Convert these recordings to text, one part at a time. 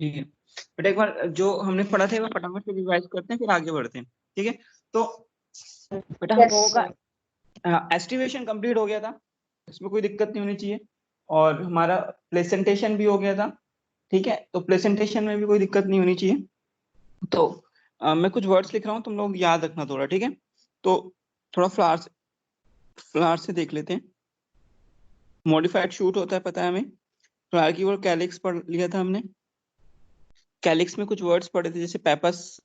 ठीक है बेटा, एक बार जो हमने पढ़ा था वो फटाफट से रिवाइज करते हैं, फिर आगे बढ़ते हैं। ठीक है, तो बेटा हम Yes, लोगों sir. का एस्टिमेशन कंप्लीट हो गया था, इसमें कोई दिक्कत नहीं होनी चाहिए, और हमारा प्रेजेंटेशन भी हो गया था। ठीक है, तो प्रेजेंटेशन में भी कोई दिक्कत नहीं होनी चाहिए। तो मैं कुछ वर्ड्स लिख रहा हूँ, तुम लोग याद रखना थोड़ा। ठीक है, तो थोड़ा फ्लावर से देख लेते हैं। मॉडिफाइड शूट होता है, पता है हमें। फ्लावर की वर्ड कैलिक्स पढ़ लिया था हमने। कैलिक्स में कुछ वर्ड्स पढ़े थे जैसे पेपस।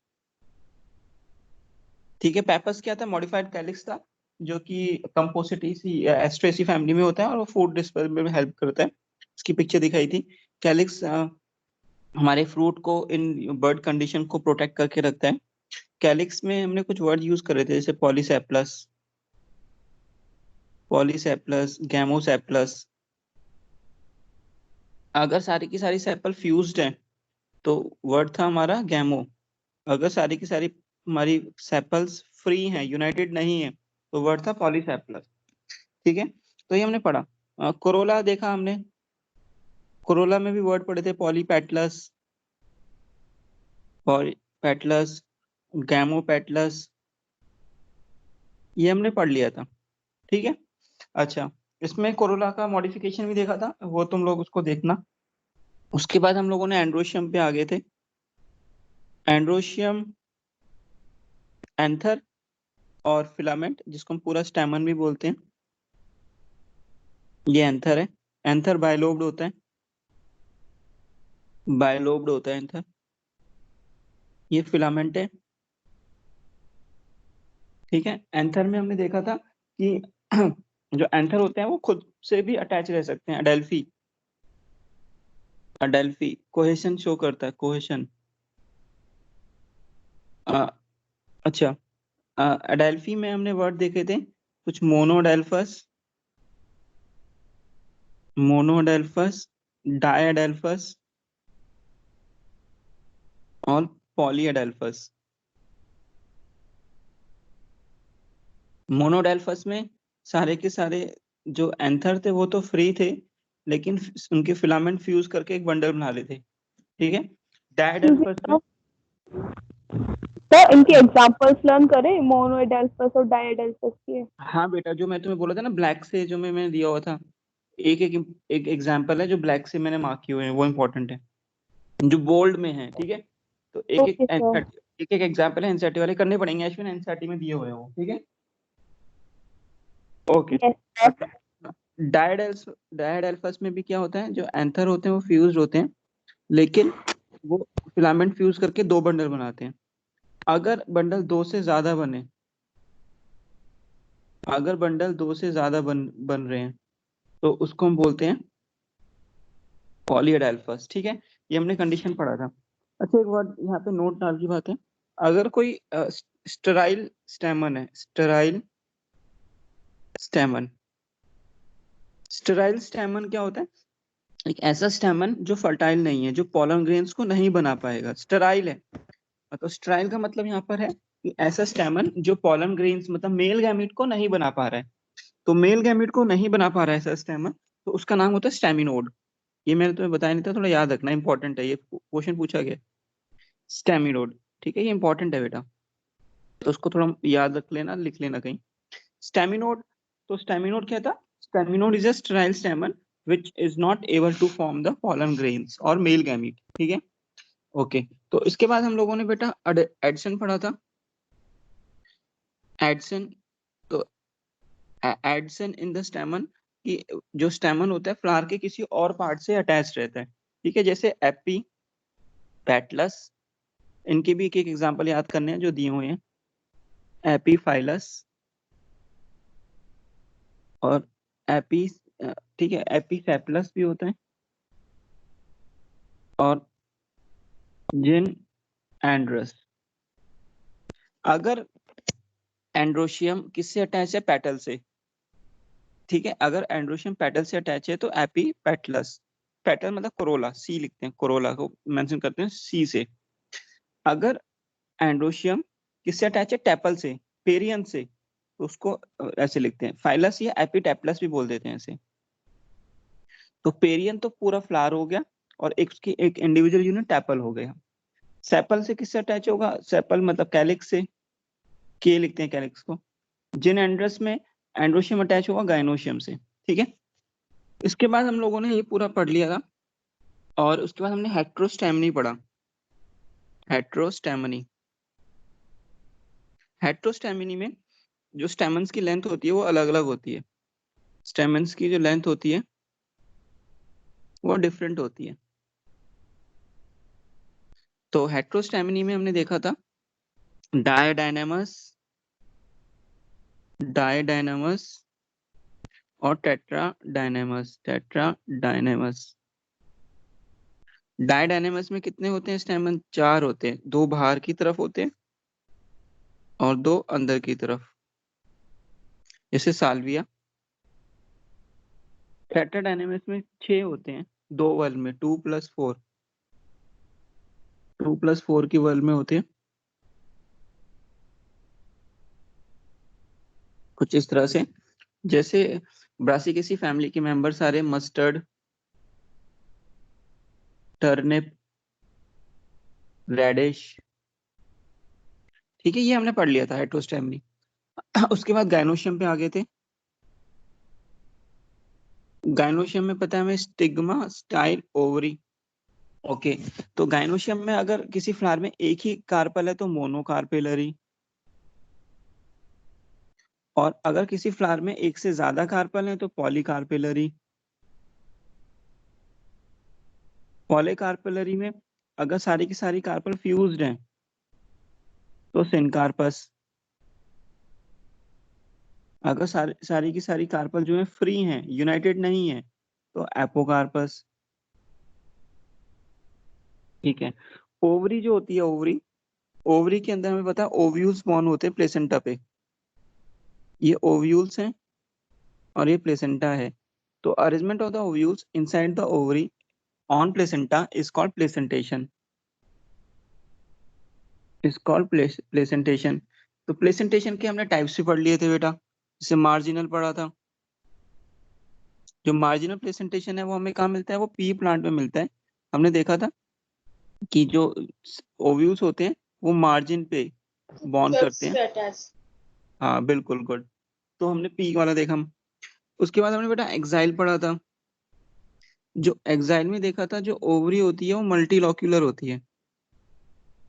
ठीक है, पेपस क्या था? मॉडिफाइड कैलिक्स था, जो कि कंपोसिटेसी एस्ट्रेसी फैमिली में होता है, और वो फूड डिस्पर्सल में हेल्प करता है। इसकी पिक्चर दिखाई थी। कैलिक्स हमारे फ्रूट को इन बर्ड कंडीशन को प्रोटेक्ट करके रखता है। कैलिक्स में हमने कुछ वर्ड यूज करे थे जैसे पॉलीसेप्लस, गैमोसेप्लस। अगर सारी की सारी सेपल फ्यूज्ड है तो वर्ड था हमारा गैमो। अगर सारी की सारी हमारी सेपल्स फ्री हैं, यूनाइटेड नहीं है, तो वर्ड था पॉलीसेप्लस। ठीक है, तो ये हमने पढ़ा। कोरोला देखा हमने। कोरोला में भी वर्ड पढ़े थे, पॉलीपेटलस, गैमोपेटलस। ये हमने पढ़ लिया था। ठीक है, अच्छा, इसमें कोरोला का मॉडिफिकेशन भी देखा था, वो तुम लोग उसको देखना। उसके बाद हम लोगों ने एंड्रोशियम पे आ गए थे। एंड्रोशियम, एंथर और फिलामेंट, जिसको हम पूरा स्टैमन भी बोलते हैं, ये एंथर है। एंथर बायलोब्ड होता है, एंथर। ये फिलामेंट है। ठीक है, एंथर में हमने देखा था कि जो एंथर होते हैं वो खुद से भी अटैच रह सकते हैं। अडेल्फी कोहेशन शो करता है, कोहेशन। अच्छा, अडेल्फी में हमने वर्ड देखे थे कुछ, मोनोडेल्फस, डायडेल्फस और पॉलीएडेल्फस। मोनोडेल्फस में सारे के सारे जो एंथर थे वो तो फ्री थे, लेकिन उनके फिलामेंट फ्यूज करके एक बंडल बना लेते। ठीक है, डायडेल्फस में, तो इनके एग्जांपल्स लर्न करें, मोनोएडेल्फस और डायएडेल्फस के। हाँ बेटा, जो मैं तुम्हें बोला था ना ब्लैक से, जो मैंने दिया हुआ था, एक एक एक एग्जाम्पल है जो ब्लैक से मैंने मार्क किए हुए हैं, वो इंपॉर्टेंट है, जो बोल्ड में है। ठीक है, तो ओके सर। एक एक एग्जाम्पल है, एनसीईआरटी वाले करने पड़ेंगे, अश्विन एनसीईआरटी में दिए हुए हैं वो। ठीक है, ओके। Yes sir. डायडेल्फस में भी क्या होता है, जो एंथर होते हैं वो फ्यूज होते हैं, लेकिन वो फिलामेंट फ्यूज करके दो बंडल बनाते हैं। अगर बंडल दो से ज्यादा बने, अगर बंडल दो से ज्यादा बन रहे हैं, तो उसको हम बोलते हैं पॉलीएडेल्फस। ठीक है, ये हमने कंडीशन पढ़ा था। अच्छा, एक वर्ड यहाँ पे नोट डाल की बात है। अगर कोई स्टेराइल स्टेमन है, स्टेमन स्टेराइल स्टेमन क्या होता है? एक ऐसा स्टेमन जो फर्टाइल नहीं है, जो पॉलन ग्रेन्स को नहीं बना पाएगा, स्टेराइल है। मतलब स्टेराइल का मतलब यहाँ पर है कि ऐसा स्टेमन जो पॉलन ग्रेन्स मतलब मेल गैमीट को नहीं बना पा रहा है। तो मेल गैमीट को नहीं बना पा रहा है ऐसा स्टेमन, तो उसका नाम होता है स्टेमिनोड। ये मैंने तुम्हें बताया नहीं था, थोड़ा याद रखना, इंपॉर्टेंट है, ये क्वेश्चन पूछा गया। स्टेमिनोड, ठीक है, ये इंपॉर्टेंट है बेटा, तो उसको थोड़ा याद रख लेना, लिख लेना कहीं। स्टेमिनोड, तो स्टेमिनोड क्या था? Staminode is a sterile स्टेमन which is not able to form the pollen grains और मेल गैमीट। ठीक है, ओके। तो इसके बाद हम लोगों ने बेटा एडसन पढ़ा था। एडसन, तो एडसन इन द स्टेमन, कि जो स्टेमन होता है फ्लावर के किसी और पार्ट से अटैच रहता है। ठीक है, जैसे एपी, पेटलस, इनके भी एक एक एग्जांपल याद करने हैं जो दिए हुए हैं। एपीफाइलस और एपी, ठीक है, एपीसेप्लस भी होता है, और जिन एंड्रस। अगर एंड्रोशियम किससे अटैच है? पेटल से। ठीक है, अगर एंड्रोशियम पेटल से अटैच है तो एपी पेटलस। पेटल मतलब कोरोला, सी लिखते हैं, कोरोला को मेंशन करते हैं सी से। अगर एंड्रोशियम किससे अटैच है? टेपल से, पेरियन से, तो उसको ऐसे लिखते हैं फाइलस, या एपीटेपलस भी बोल देते हैं ऐसे। तो पेरियन तो पूरा फ्लावर हो गया, और एक उसकी एक इंडिविजुअल यूनिट टैपल हो गया। सेपल से किससे अटैच होगा? सेपल मतलब कैलिक्स से, के लिखते हैं कैलिक्स को। जिन एंड्रस में एंड्रोशियम अटैच होगा गाइनोशियम से। ठीक है, इसके बाद हम लोगों ने ये पूरा पढ़ लिया था, और उसके बाद हमने हेट्रोस्टेमनी पढ़ा। हेट्रोस्टेमनी, हेट्रोस्टेमनी में जो स्टेमन्स की लेंथ होती है वो अलग अलग होती है। स्टेमन्स की जो लेंथ होती है वो डिफरेंट होती है। तो हेट्रोस्टेमनी में हमने देखा था डायडायनेमस, डायडायनेमस और टेट्राडायनेमस, टेट्राडायनेमस। डायडायनेमस में कितने होते हैं स्टेमन? 4 होते हैं, 2 बाहर की तरफ होते हैं और 2 अंदर की तरफ, जैसे साल्विया। टेट्राडायनेमस में 6 होते हैं, 2 वर्ल में, 2+4, 2+4 की वर्ल में होते हैं। कुछ इस तरह से, जैसे ब्रासिकेसी फैमिली के मेंबर सारे मस्टर्ड, टर्निप, रेडिश। ठीक है, ये हमने पढ़ लिया था हेट्रोस्टेमनी। उसके बाद गाइनोशियम पे आ गए थे। गाइनोशियम में पता है हमें स्टिग्मा, स्टाइल, ओवरी। ओके, तो गाइनोशियम में अगर किसी फ्लावर में एक ही कार्पल है तो मोनोकार्पेलरी, और अगर किसी फ्लावर में एक से ज्यादा कार्पल है तो पॉलीकार्पेलरी। पॉलीकार्पेलरी में अगर सारी की सारी कार्पल फ्यूज्ड हैं तो सिनकार्पस। अगर सारी की सारी कार्पल जो है फ्री हैं, यूनाइटेड नहीं है, तो एपोकार्पस। ठीक है, ओवरी जो होती है, ओवरी, ओवरी के अंदर हमें पता है ओव्यूल्स बॉर्न होते हैं प्लेसेंटा पे। ये ओव्यूल्स हैं और ये प्लेसेंटा है। तो arrangement of the ovules inside the ovary on placenta is called placentation, is called placentation. तो प्लेसेंटेशन के हमने टाइप्स भी पढ़ लिए थे बेटा, जैसे मार्जिनल पढ़ा था। जो मार्जिनल प्लेसेंटेशन है वो हमें कहाँ मिलता है? वो पी प्लांट में मिलता है। हमने देखा था कि जो ओव्यूल्स होते हैं वो मार्जिन पे बॉर्न करते हैं। हाँ बिल्कुल, गुड। तो हमने पी वाला देखा। उसके बाद हमने बेटा एक्साइल पढ़ा था। जो एक्साइल में देखा था, जो ओवरी होती है वो मल्टीलॉक्यूलर होती है।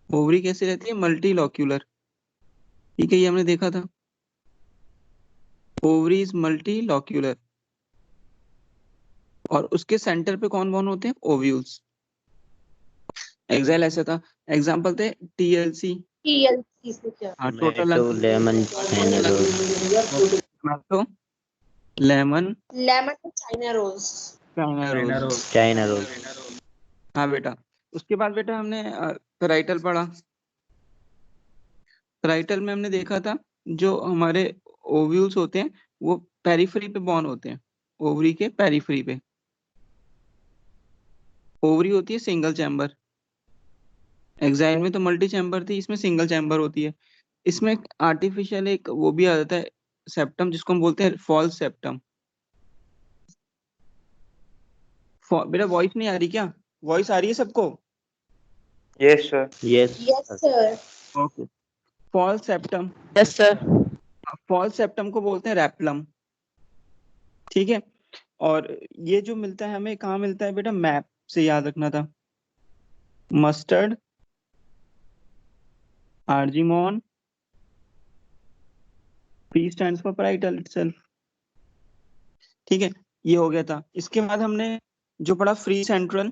ओवरी कैसे रहती है? मल्टीलॉक्यूलर। ठीक है, ये हमने देखा था, ओवरी इज मल्टीलॉक्यूलर। और उसके सेंटर पे कौन बॉर्न होते हैं? ओव्यूल्स। एक्साइल ऐसा था। एग्जाम्पल थे टीएलसी। TLC से क्या? हाँ, total tomato, lemon, China rose. Tomato, lemon, lemon तो China rose. China rose. China rose. हाँ बेटा। उसके बाद बेटा हमने पेराइटल पढ़ा। पेराइटल में हमने देखा था जो हमारे ओव्यूल्स होते हैं वो पेरिफेरी पे बॉर्न होते हैं, ओवरी के पेरिफेरी पे। ओवरी होती है सिंगल चैम्बर, एक्साइल में तो मल्टी चैम्बर थी, इसमें सिंगल चैम्बर होती है। इसमें आर्टिफिशियल एक वो भी आ जाता है सेप्टम, जिसको हम बोलते हैं फॉल्स सेप्टम। बेटा वॉइस नहीं आ रही क्या? वॉइस आ रही है सबको? Yes sir. Yes yes sir. Okay, false septum. Yes sir. False septum को बोलते हैं रैप्लम। ठीक है, और ये जो मिलता है हमें कहाँ मिलता है बेटा? मैप से याद रखना था। Mustard, argemone, P stands for parietal itself. ठीक है, ये हो गया था। इसके बाद हमने जो पढ़ा फ्री सेंट्रल,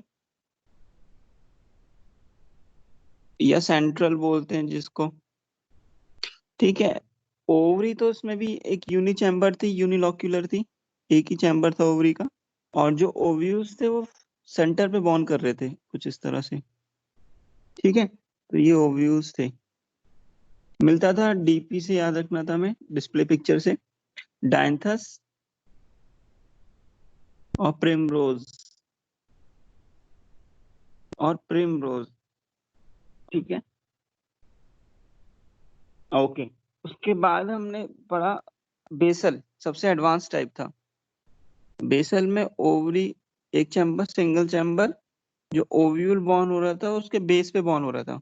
या सेंट्रल बोलते हैं जिसको। ठीक है, ओवरी तो इसमें भी एक यूनी चैम्बर थी, यूनिलॉक्यूलर थी, एक ही चैम्बर था ओवरी का। और जो ओव्यूल्स थे वो सेंटर पे बॉर्न कर रहे थे कुछ इस तरह से। ठीक है, तो ये ओव्यूल्स थे। मिलता था डीपी से, याद रखना था हमें, डिस्प्ले पिक्चर से, डायंथस और प्रिमरोज, और प्रिमरोज। ठीक है, ओके। उसके बाद हमने पढ़ा बेसल, सबसे एडवांस टाइप था। बेसल में ओवरी एक चैम्बर, सिंगल चैम्बर, जो ओव्यूल बॉर्न हो रहा था उसके बेस पे बॉर्न हो रहा था,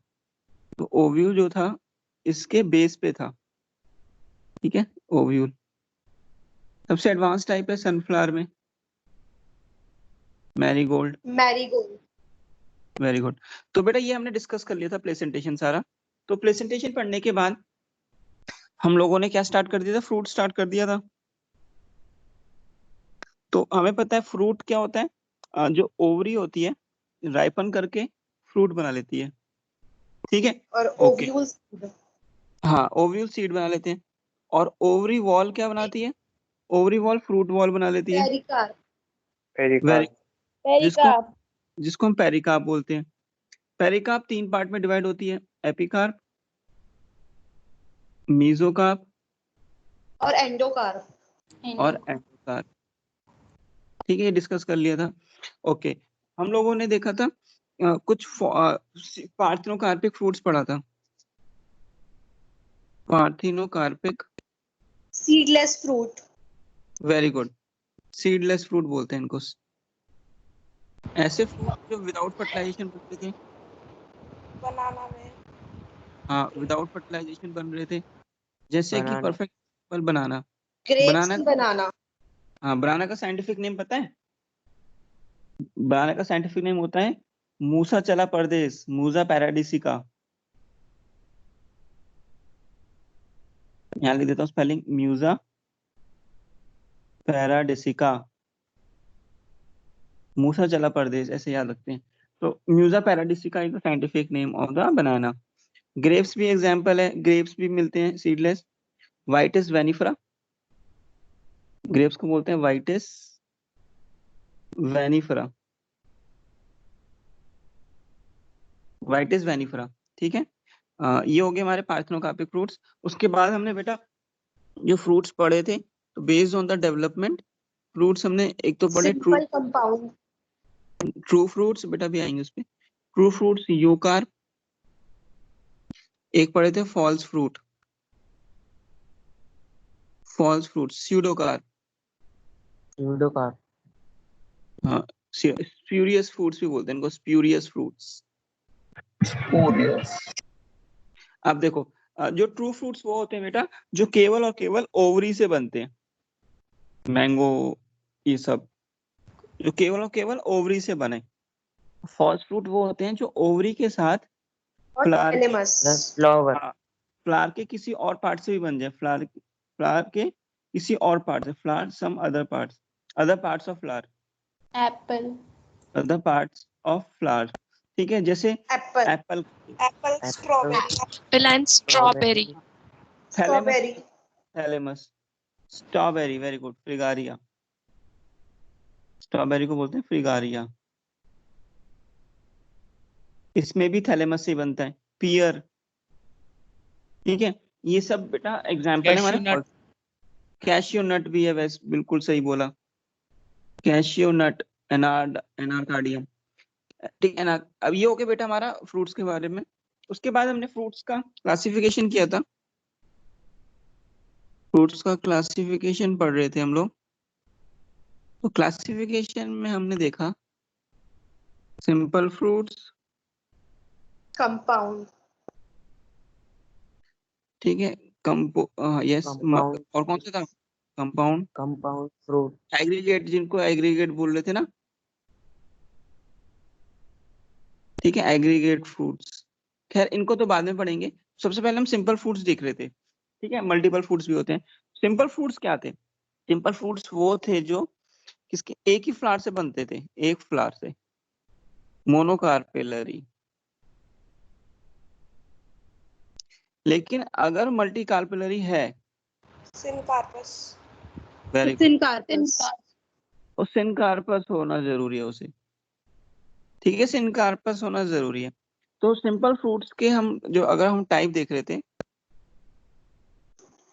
तो ओव्यूल जो था इसके बेस पे था, ठीक है। ओव्यूल सबसे एडवांस टाइप है सनफ्लावर में, मैरीगोल्ड। मैरीगोल्ड। Very good. तो बेटा ये हमने डिस्कस कर लिया था प्रेजेंटेशन सारा। तो प्रेजेंटेशन पढ़ने के बाद हम लोगों ने क्या स्टार्ट कर दिया था, फ्रूट स्टार्ट कर दिया था। तो हमें पता है फ्रूट क्या होता है, जो ओवरी होती है राइपन करके फ्रूट बना लेती है, ठीक है। और ओके, ओव्यूल्स। हाँ ओव्यूल सीड बना लेते हैं। और ओवरी वॉल क्या बनाती है, ओवरी वॉल फ्रूट वॉल बना लेती है। पेरिकार्प। Very, pericarp. जिसको पेरिकार्प। जिसको हम पेरिकार्प बोलते हैं। पेरिकार्प 3 पार्ट में डिवाइड होती है, एपिकार्प, मीजोकार्प और एंडोकार्प। और एंडोकार्प, ठीक है। ये डिस्कस कर लिया था। ओके, हम लोगों ने देखा था कुछ पार्थेनोकार्पिक फ्रूट्स पढ़ा था, parthenocarpic. Seedless fruit. Very good, seedless fruit बोलते हैं इनको। ऐसे फ्रूट जो विदाउट फर्टिलाइजेशन बनते थे, बनाना में। हाँ विदाउट फर्टिलाइजेशन बन रहे थे, जैसे कि banana. Perfect banana. Grapes banana and banana. हाँ, बनाना का साइंटिफिक नेम पता है, बनाना का साइंटिफिक नेम होता है मूसा चला परदेस, मूसा पैराडिसिका। यहाँ लिख देता हूँ स्पेलिंग, म्यूजा पैराडिसिका, मूसा चला परदेस, ऐसे याद रखते हैं। तो Musa paradisiaca is the scientific name of the banana. Grapes भी एग्जांपल है, ग्रेप्स भी मिलते हैं सीडलेस। वाइटिस वेनिफरा, ग्रेप्स को बोलते हैं वाइटिस वेनिफरा, वाइटिस वेनिफरा, ठीक है। ये हो गए हमारे पार्थेनोकार्पिक फ्रूट्स। उसके बाद हमने बेटा जो फ्रूट्स पढ़े थे, तो based on the development fruits हमने एक तो पढ़े सिंपल कंपाउंड। ट्रू फ्रूट्स, बेटा भी आएंगे उस पे। ट्रू फ्रूट्स यूकार, एक पढ़े थे फॉल्स फ्रूट, फॉल्स फ्रूट स्यूडोकार, यूडोकार्प। हाँ स्प्यूरियस फ्रूट्स भी बोलते हैं इनको, स्प्यूरियस फ्रूट्स। अब देखो जो ट्रू फ्रूट्स वो होते हैं बेटा जो केवल और केवल ओवरी से बनते हैं, मैंगो, ये सब जो केवल और केवल ओवरी से बने। फॉल्स फ्रूट वो होते हैं जो ओवरी के साथ और फ्लावर के, थैलेमस। फ्लावर। हाँ, फ्लावर के किसी और पार्ट से भी बन जाए, फ्लावर के किसी और पार्ट से, flower some other parts, other parts of flower, apple. Other parts of flower, ठीक है। जैसे apple. Apple, apple. Strawberry. Apple and strawberry. Thalamus, strawberry. Thalamus, strawberry, very good, Fragaria, strawberry को बोलते हैं फ्रिगारिया, इसमें भी थैलेमस से बनता है। पियर, ठीक है। ये सब बेटा एग्जाम्पल है Cashew हमारे। nut. कैशियो नट भी है, वैसे बिल्कुल सही बोला, कैशियो नट, एनार्कार्डियम, ठीक है ना। अब ये हो गया बेटा हमारा फ्रूट्स के बारे में। उसके बाद हमने फ्रूट्स का क्लासिफिकेशन किया था, फ्रूट्स का क्लासिफिकेशन पढ़ रहे थे हम लोग। तो क्लासिफिकेशन में हमने देखा सिंपल फ्रूट्स, कंपाउंड। ठीक है, यस, कंपाउंड। और कौन सा था, कंपाउंड, कंपाउंड फ्रूट। एग्रीगेट, जिनको एग्रीगेट बोल रहे थे ना, ठीक है, एग्रीगेट फ्रूट्स। खैर इनको तो बाद में पढ़ेंगे, सबसे पहले हम सिंपल फ्रूट्स देख रहे थे, ठीक है। मल्टीपल फ्रूट्स भी होते हैं। सिंपल फ्रूट्स क्या थे, सिंपल फ्रूट्स वो थे जो किसके, एक ही फ्लावर से बनते थे, एक फ्लावर से, मोनोकार्पेलरी। लेकिन अगर मल्टी कार्पेलरी है, सिनकार्पस। Very good, syncarpous. तो सिनकार्पस होना जरूरी है उसे, ठीक है, सिनकार्पस होना जरूरी है। तो सिंपल फ्रूट्स के हम जो अगर हम टाइप देख रहे थे,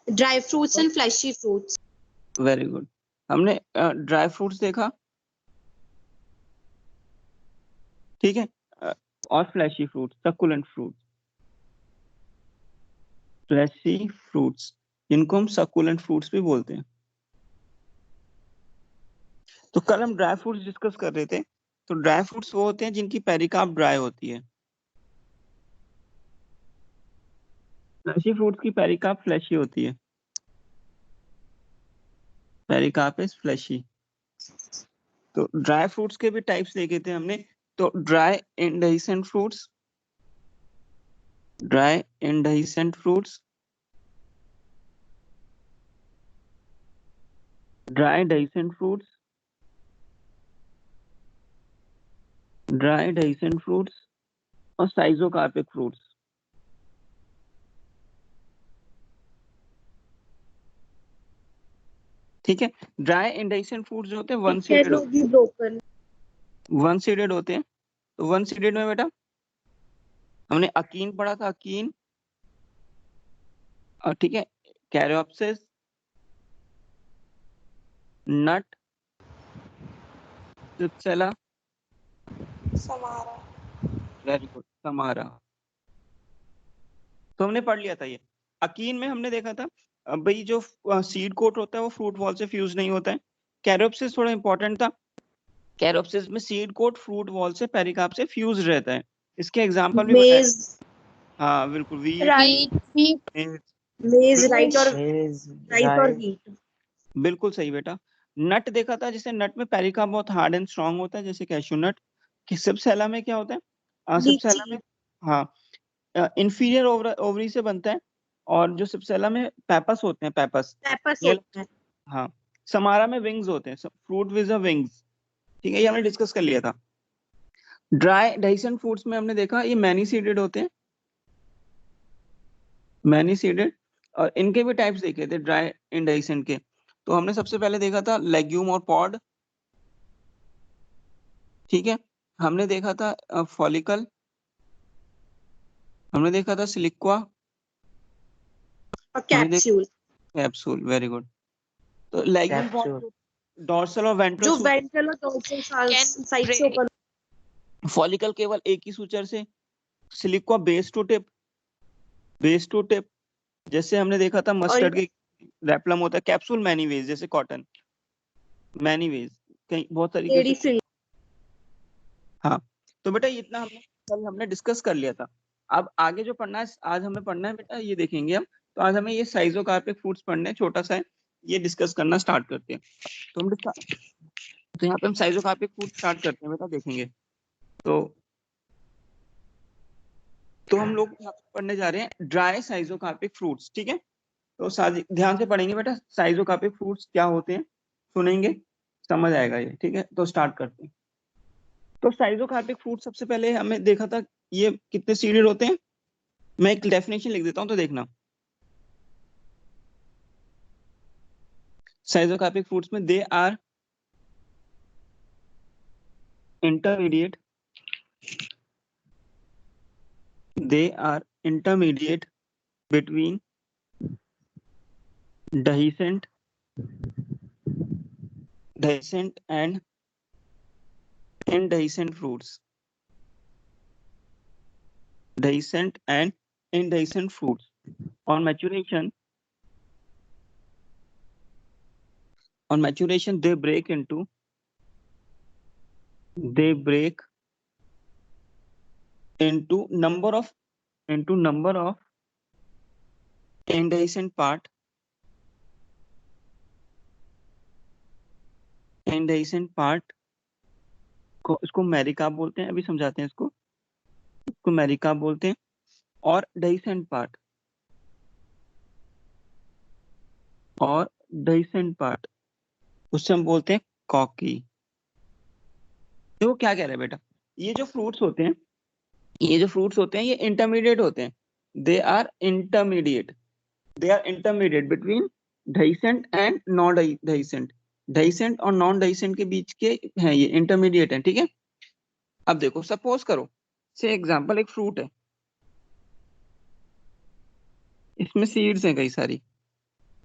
dry fruits and fleshy fruits. Very good, हमने ड्राई फ्रूट्स देखा, ठीक है, और fleshy fruits, succulent fruits, fleshy fruits, जिनको हम सक्कुलेंट फ्रूट्स भी बोलते हैं। तो कल हम ड्राई फ्रूट्स डिस्कस कर रहे थे, तो ड्राई फ्रूट्स वो होते हैं जिनकी पेरिकार्प ड्राई होती है। फ्लैशी फ्रूट्स की पेरिकार्प फ्लैशी होती है। Pericarp is fleshy. तो ड्राई फ्रूट्स के भी टाइप्स देखे थे हमने। तो dry indehiscent fruits, dry indehiscent fruits, dry dehiscent fruits, dry dehiscent fruits और साइजोकार्पिक फ्रूट्स। ठीक है। ड्राई इंडेhiscent फ्रूट्स जो होते हैं वन सीडेड होते हैं। तो वन सीडेड में बेटा हमने अकीन पढ़ा था, अकीन, और ठीक है, caryopsis, nut, cypsela, samara. Very good, samara. तो हमने पढ़ लिया था ये। अकीन में हमने देखा था भाई जो सीड कोट होता है वो फ्रूट वॉल से फ्यूज नहीं होता है। कैरियोप्सिस थोड़ा इंपॉर्टेंट था। कैरियोप्सिस में सीड कोट फ्रूट वॉल से पेरिकार्प से फ्यूज रहता है। इसके एग्जांपल भी बताए। हाँ बिल्कुल, वीट, मेज राइट और वीट। बिल्कुल सही बेटा। नट देखा था, जिससे नट में पेरिकार्प बहुत हार्ड एंड स्ट्रांग होता है, जैसे कैशू नट। सिप्सेला में क्या होता है? सिप्सेला में हाँ इंफीरियर ओवरी से बनता है। और जो सिप्सेला में पेपस होते हैं, पेपस ये, हाँ। समारा में विंग्स होते हैं, फ्रूट विद विंग्स। ठीक है, ये हमने डिस्कस कर लिया था। ड्राई dehiscent फ्रूट्स में हमने देखा ये मैनी सीडेड होते हैं, मैनी सीडेड। और इनके भी टाइप्स देखे थे ड्राई indehiscent के। तो हमने सबसे पहले देखा था लेग्यूम और पॉड। ठीक है, हमने देखा था फॉलिकल, हमने देखा था सिलिक्वा और कैप्सूल। कैप्सूल। Very good. तो लेग्यूम कैप्सूल। डॉर्सल और जो वेंट्रल वेंट्रल और डोर्सल साइड से ओपन। फॉलिकल केवल एक ही सूचर से। Siliqua base to tip, base to tip. जैसे हमने देखा था मस्टर्ड के रेप्लम होता है। कैप्सूल मैनी वेज, जैसे कॉटन मैनी वेज, कई बहुत तरीके लेडी से। फिंगर। हाँ, तो बेटा इतना हमने डिस्कस कर लिया था। अब आगे जो पढ़ना है, आज हमें पढ़ना है बेटा, ये देखेंगे हम। तो आज हमें ये साइजोकार्पिक फ्रूट्स पढ़ने हैं, छोटा सा है, ये डिस्कस करना स्टार्ट करते हैं। तो यहाँ पे हम साइजोकार्पिक फ्रूट स्टार्ट करते हैं बेटा, देखेंगे। तो हम लोग यहाँ पे पढ़ने जा रहे हैं ड्राई साइजोकार्पिक फ्रूट्स। ठीक है, तो ध्यान से पढ़ेंगे बेटा, साइजोकार्पिक फ्रूट्स क्या होते हैं, सुनेंगे, समझ आएगा ये। ठीक है, तो स्टार्ट करते हैं। तो साइजोकार्पिक फ्रूट सबसे पहले हमें देखा था ये कितने सीडेड होते हैं। मैं एक डेफिनेशन लिख देता हूं तो देखना। साइजोकार्पिक फ्रूट्स में they are intermediate, they are intermediate between dehiscent and indehiscent fruits. Dehiscent and indehiscent fruits. On maturation, they break into number of indehiscent part. indehiscent part को इसको मेरिकार्प बोलते हैं, अभी समझाते हैं इसको मेरिकार्प बोलते हैं। और dehiscent part उससे हम बोलते हैं कॉकी। देखो क्या कह रहे हैं बेटा, ये जो फ्रूट्स होते हैं ये इंटरमीडिएट होते हैं। They are intermediate between dehiscent and non dehiscent। dehiscent और नॉन dehiscent के बीच के हैं, ये इंटरमीडिएट हैं। ठीक है, अब देखो, सपोज करो से एग्जांपल, एक फ्रूट है, इसमें सीड्स हैं कई सारी।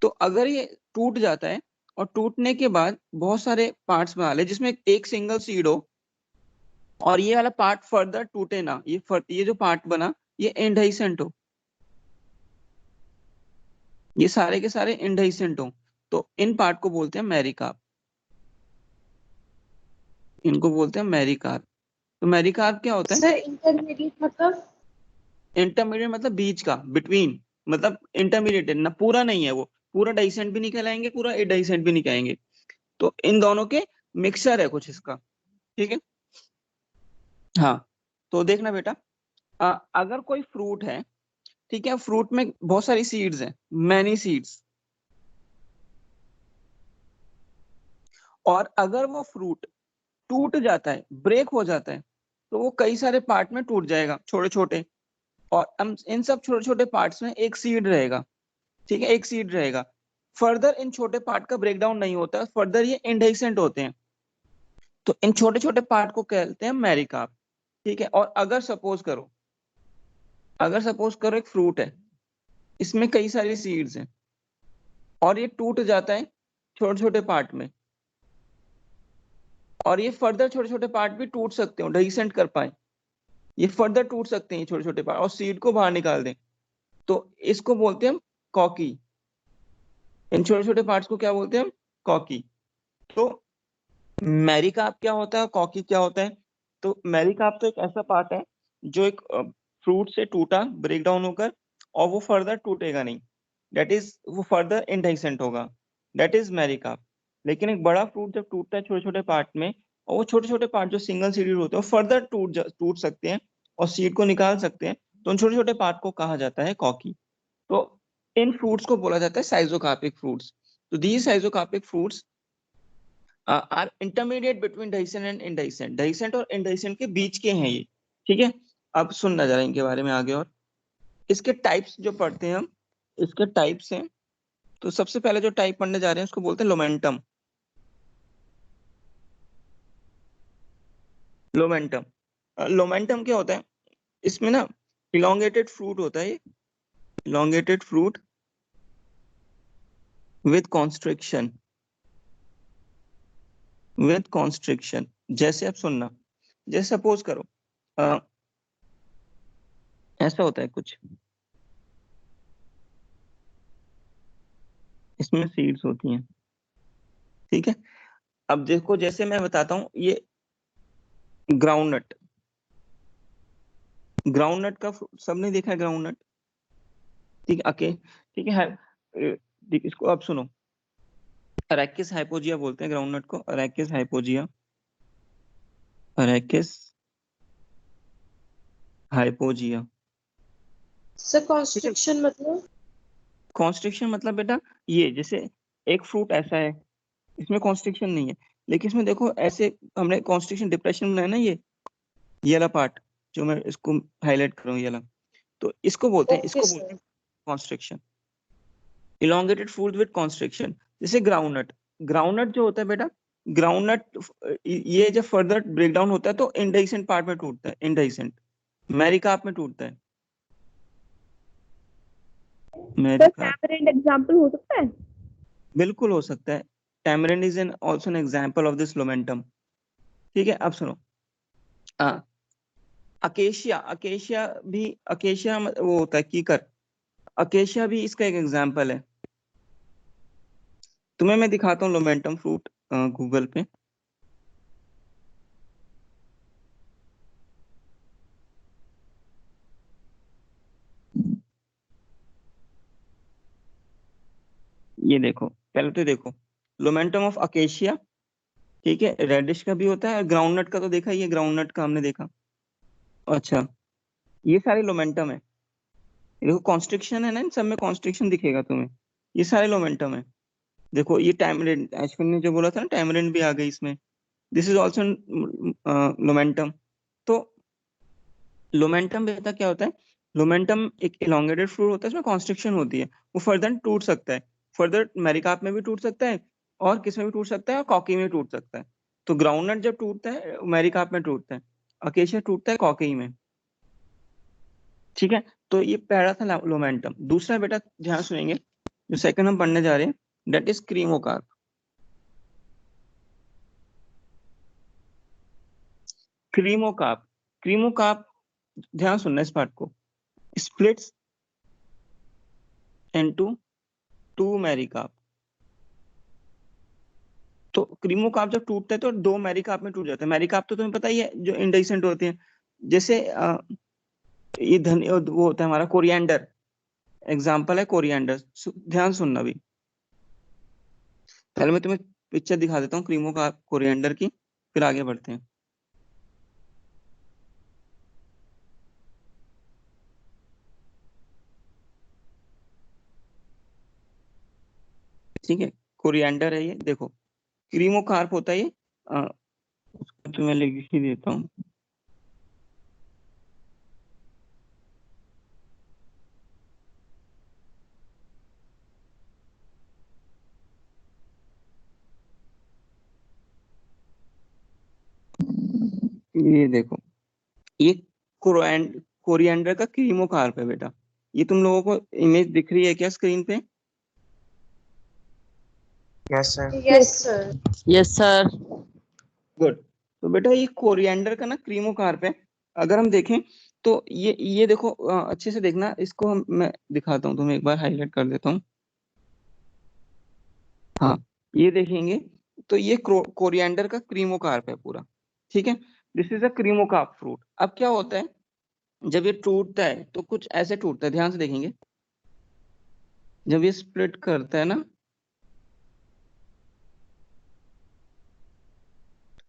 तो अगर ये टूट जाता है और टूटने के बाद बहुत सारे पार्ट्स बना ले, जिसमें एक सिंगल सीड हो और ये वाला पार्ट फर्दर टूटे ना, ये जो पार्ट बना ये इंडेhiscent हो, ये सारे के सारे इंडेhiscent हो, तो इन पार्ट को बोलते हैं मेरिकार्प। इनको बोलते हैं मैरिकार्प। तो मैरिकार्प क्या होता है? सर इंटरमीडिएट मतलब इंटरमीडिएट मतलब बीच का, बिटवीन, मतलब इंटरमीडिएट है ना, पूरा नहीं है वो, पूरा डाइसेंट भी नहीं कहलाएंगे, पूरा एडाइसेंट भी नहीं कहेंगे, तो इन दोनों के मिक्सचर है कुछ इसका। ठीक है, हाँ। तो देखना बेटा, अगर कोई फ्रूट है, ठीक है, फ्रूट में बहुत सारी सीड्स हैं, मैनी सीड्स, और अगर वो फ्रूट टूट जाता है, ब्रेक हो जाता है, तो वो कई सारे पार्ट में टूट जाएगा, छोटे छोटे, और हम इन सब छोटे छोटे पार्ट्स में एक सीड रहेगा। ठीक है, एक सीड रहेगा। फर्दर इन छोटे पार्ट का ब्रेकडाउन नहीं होता, फर्दर ये इंडेसेंट होते हैं। तो इन छोटे छोटे पार्ट को कहते हैं मैरिकार्प। ठीक है, और अगर सपोज करो एक फ्रूट है, इसमें कई सारी सीड्स हैं, और ये टूट जाता है छोटे छोटे पार्ट में, और ये फर्दर छोटे छोटे पार्ट भी टूट सकते हो, डिसेंट कर पाए, ये फर्दर टूट सकते हैं छोटे छोटे पार्ट, और सीड को बाहर निकाल दें, तो इसको बोलते हैं हम कॉकी। इन छोटे छोटे पार्ट्स को क्या बोलते हैं हम? कॉकी। तो मैरिकार्प क्या होता है, कॉकी क्या होता है? तो मैरिकार्प तो एक ऐसा पार्ट है जो एक फ्रूट से टूटा, ब्रेक डाउन होकर, और वो फर्दर टूटेगा नहीं, दैट इज वो फर्दर इंडाइसेंट होगा, दैट इज मैरिकार्प। लेकिन एक बड़ा फ्रूट जब टूटता है छोटे छोटे पार्ट में, और वो छोटे छोटे पार्ट जो सिंगल सीडेड होते हैं वो फर्दर टूट सकते हैं और सीड को निकाल सकते हैं, तो उन छोटे छोटे पार्ट को कहा जाता है कॉकी। तो इन फ्रूट्स को बोला जाता है साइजोकार्पिक फ्रूट्स। तो these schizocarpic fruits are intermediate between dehiscent and indehiscent, dehiscent और इंडाइसेंट के बीच के हैं ये। ठीक है, अब सुनना जरा इनके बारे में आगे। और इसके टाइप्स जो पढ़ते हैं हम, इसके टाइप्स हैं, तो सबसे पहले जो टाइप पढ़ने जा रहे हैं उसको बोलते हैं लोमेंटम। लोमेंटम, लोमेंटम क्या होता है? इसमें ना इलोंगेटेड फ्रूट होता है, elongated fruit with constriction, with constriction. जैसे आप सुनना, जैसे सपोज करो ऐसा होता है कुछ, इसमें सीड्स होती हैं। ठीक है, अब देखो जैसे मैं बताता हूँ, ये ग्राउंडनट, ग्राउंडनट का सबने देखा है ग्राउंडनट? ठीक है, ओके, ठीक है। इसको अब सुनो, अरैकिस हाइपोजिया बोलते हैं ग्राउंडनट को, अरैकिस हाइपोजिया, अरैकिस हाइपोजिया। सर कॉन्स्ट्रिक्शन मतलब कॉन्स्ट्रिक्शन मतलब बेटा, ये जैसे एक फ्रूट ऐसा है, इसमें कॉन्स्ट्रिक्शन नहीं है, लेकिन इसमें देखो ऐसे हमने कॉन्स्ट्रिक्शन डिप्रेशन बनाया ना, ये वाला पार्ट जो मैं इसको हाईलाइट कर रहा हूँ, ये वाला, तो इसको बोलते हैं, ओके इसको बोलते सर हैं constriction, elongated fruit with constriction. जैसे ग्राउंडनट, ग्राउंडनट जो होता है बेटा, ग्राउंडनट ये जब फर्दर ब्रेकडाउन होता है तो इंडाइसेंट पार्ट में टूटता है, इंडाइसेंट मैरिकार्प में टूटता है, सर मैरिकार्प। टैमरिंड एग्जांपल हो सकता है? बिल्कुल हो सकता है, tamarind is an also an example of this lomentum. ठीक है, अब सुनो, अकेशिया, अकेशिया भी, अकेशिया वो होता है कीकर, अकेशिया भी इसका एक एग्जांपल है। तुम्हें मैं दिखाता हूँ लोमेंटम फ्रूट गूगल पे। ये देखो, पहले तो देखो लोमेंटम ऑफ अकेशिया। ठीक है, रेडिश का भी होता है, ग्राउंडनट का तो देखा ही है, ग्राउंडनट का हमने देखा। अच्छा, ये सारे लोमेंटम है, ये देखो कॉन्स्ट्रिक्शन है ना, इन सब में कॉन्स्ट्रिक्शन दिखेगा तुम्हें, ये सारे लोमेंटम है। देखो ये टैमरिंड, अश्विन ने जो बोला था ना टैमरिंड भी आ गई इसमें, दिस इज ऑल्सो लोमेंटम। तो लोमेंटम बेटा क्या होता है? लोमेंटम एक इलोंगेटेड फ्रूट होता है, इसमें कॉन्स्ट्रिक्शन होती है, वो फर्दर टूट सकता है, फर्दर मैरिकार्प में भी टूट सकता है, और किस में भी टूट सकता है, और कॉकी में टूट सकता है। तो ग्राउंडनट जब टूटता है मैरिकार्प में टूटता है, अकेशिया टूटता है कॉकी में। ठीक है, तो ये पहला था लोमेंटम। दूसरा बेटा ध्यान सुनेंगे, जो सेकंड हम पढ़ने जा रहे हैं, दैट इज क्रीमोकार्प। क्रीमोकार्प, क्रीमोकार्प, ध्यान सुनना इस पार्ट को, स्प्लिट्स इनटू टू मैरिकार्प। तो क्रीमोकार्प जब टूटता है तो दो मेरिकार्प में टूट जाता है। मेरिकार्प तो तुम्हें पता ही है, जो इंडेसेंट होते हैं, जैसे ये वो होता है हमारा कोरिएंडर, एग्जाम्पल है कोरिएंडर। ध्यान सुनना भी, पहले मैं तुम्हें पिक्चर दिखा देता हूँ क्रीमोकार्प कोरिएंडर की, फिर आगे बढ़ते हैं। ठीक है, कोरिएंडर है ये, देखो क्रीमोकार्प होता है ये, तो मैं लिख ही देता हूँ। ये देखो, ये कोरिएंडर का क्रीमोकार्प है बेटा। ये तुम लोगों को इमेज दिख रही है क्या स्क्रीन पे? Yes sir. Yes, sir. Yes sir. Good. तो बेटा ये कोरिएंडर का ना क्रीमोकार्प है। अगर हम देखें तो ये देखो, अच्छे से देखना इसको, मैं दिखाता हूँ तुम्हें, एक बार हाईलाइट कर देता हूँ। हाँ, ये देखेंगे तो ये कोरिएंडर का क्रीमोकार्प है पूरा। ठीक है, दिस इज अ क्रीमोकार्प फ्रूट। अब क्या होता है, जब ये टूटता है तो कुछ ऐसे टूटता है, ध्यान से देखेंगे। जब ये स्प्लिट करता है ना,